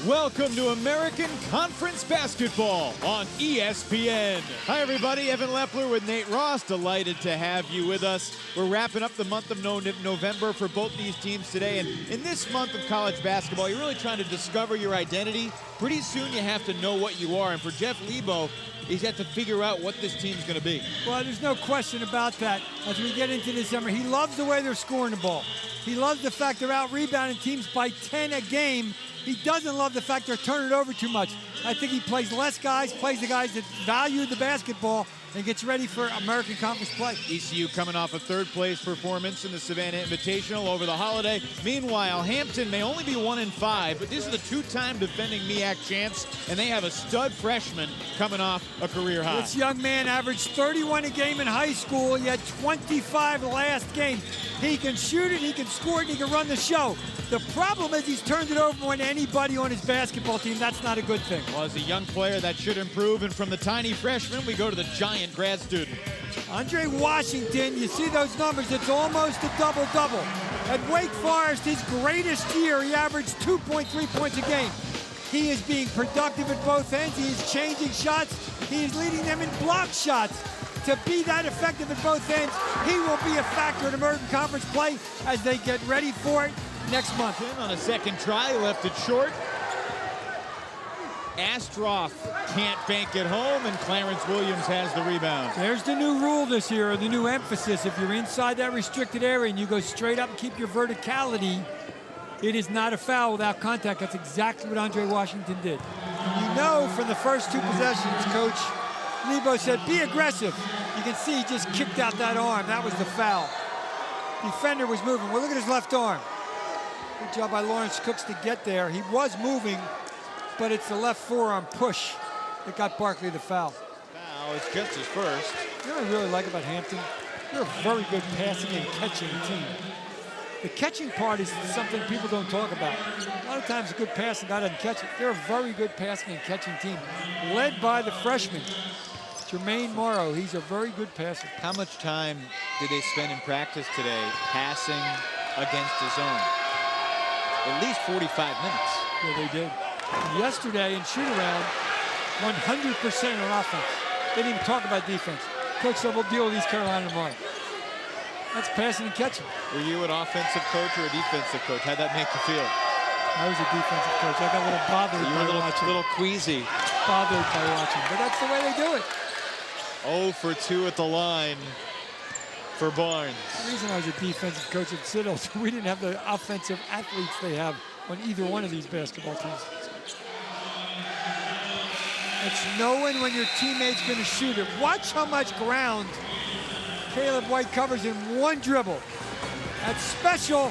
Welcome to American Conference Basketball on ESPN. Hi, everybody. Evan Lepler with Nate Ross. Delighted to have you with us. We're wrapping up the month of November for both these teams today. And in this month of college basketball, you're really trying to discover your identity. Pretty soon you have to know what you are. And for Jeff Lebo, he's got to figure out what this team's going to be. Well, there's no question about that. As we get into December, he loves the way they're scoring the ball. He loves the fact they're out-rebounding teams by 10 a game. He doesn't love the fact they're turning it over too much. I think he plays less guys, plays the guys that value the basketball, and gets ready for American Conference play. ECU coming off a third-place performance in the Savannah Invitational over the holiday. Meanwhile, Hampton may only be 1-5, but this is the two-time defending MEAC champs, and they have a stud freshman coming off a career high. This young man averaged 31 a game in high school. He had 25 last game. He can shoot it, he can score it, and he can run the show. The problem is he's turned it over more than anybody on his basketball team. That's not a good thing. Well, as a young player, that should improve. And from the tiny freshman, we go to the giant grad student. Andre Washington, you see those numbers, it's almost a double-double. At Wake Forest, his greatest year, he averaged 2.3 points a game. He is being productive at both ends. He is changing shots. He is leading them in block shots. To be that effective at both ends, he will be a factor in American Conference play as they get ready for it next month. On a second try, left it short. Astroff can't bank it home, and Clarence Williams has the rebound. There's the new rule this year, or the new emphasis. If you're inside that restricted area and you go straight up and keep your verticality, it is not a foul without contact. That's exactly what Andre Washington did. You know from the first two possessions, Coach Lebo said, be aggressive. You can see he just kicked out that arm. That was the foul. Defender was moving. Well, look at his left arm. Good job by Lawrence Cooks to get there. He was moving, but it's the left forearm push that got Barkley the foul. Foul, it's just his first. You know what I really like about Hampton? They're a very good passing and catching team. The catching part is something people don't talk about. A lot of times a good passing guy doesn't catch it. They're a very good passing and catching team, led by the freshman, Jermaine Morrow. He's a very good passer. How much time did they spend in practice today passing against his own? At least 45 minutes. Yeah, they did. Yesterday in shoot-around, 100% on offense. They didn't even talk about defense. Coach said, we'll deal with East Carolina tomorrow. That's passing and catching. Were you an offensive coach or a defensive coach? How'd that make you feel? I was a defensive coach. I got a little bothered by watching. A little queasy. Bothered by watching, but that's the way they do it. 0 for 2 at the line for Barnes. The reason I was a defensive coach at Citadel, so we didn't have the offensive athletes they have on either one of these basketball teams. It's knowing when your teammate's going to shoot it. Watch how much ground Caleb White covers in one dribble. That's special.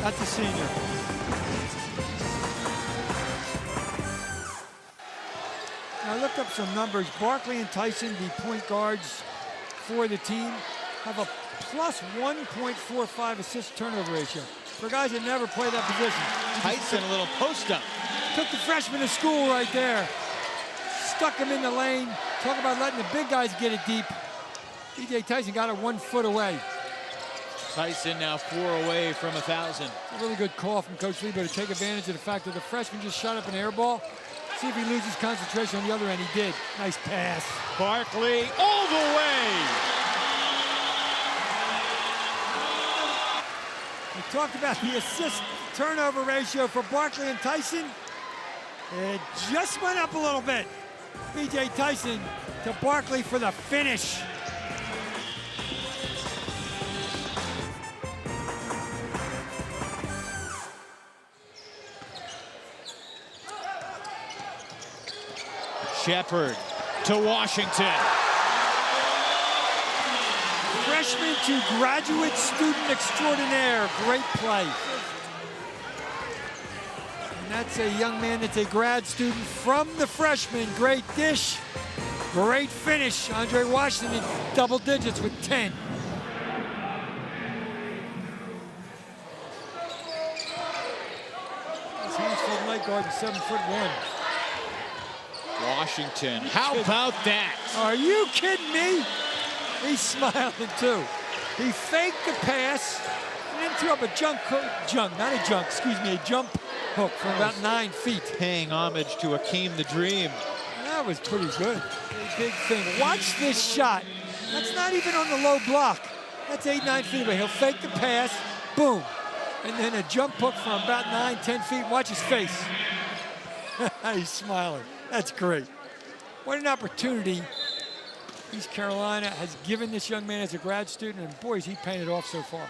That's a senior. Now, I looked up some numbers. Barkley and Tyson, the point guards for the team, have a plus 1.45 assist turnover ratio. For guys that never play that position. Tyson, a little post up. Took the freshman to school right there. Stuck him in the lane. Talk about letting the big guys get it deep. DJ Tyson got it 1 foot away. Tyson now 4 away from 1,000. A really good call from Coach Lebo to take advantage of the fact that the freshman just shot up an air ball. See if he loses concentration on the other end. He did. Nice pass. Barkley all the way. We talked about the assist turnover ratio for Barkley and Tyson. It just went up a little bit. BJ Tyson to Barkley for the finish. Shepard to Washington. Freshman to graduate student extraordinaire. Great play. And that's a young man that's a grad student from the freshman. Great dish. Great finish. Andre Washington in double digits with 10. His hands full leg guard is 7'1". Washington, how about that? Are you kidding me? He's smiling too. He faked the pass, and then threw up a jump hook from about 9 feet. Paying homage to Akeem the Dream. That was pretty good. Big thing. Watch this shot. That's not even on the low block. That's 8, 9 feet away. He'll fake the pass, boom. And then a jump hook from about 9, 10 feet. Watch his face. He's smiling. That's great. What an opportunity East Carolina has given this young man as a grad student, and boy, is he paying it off so far.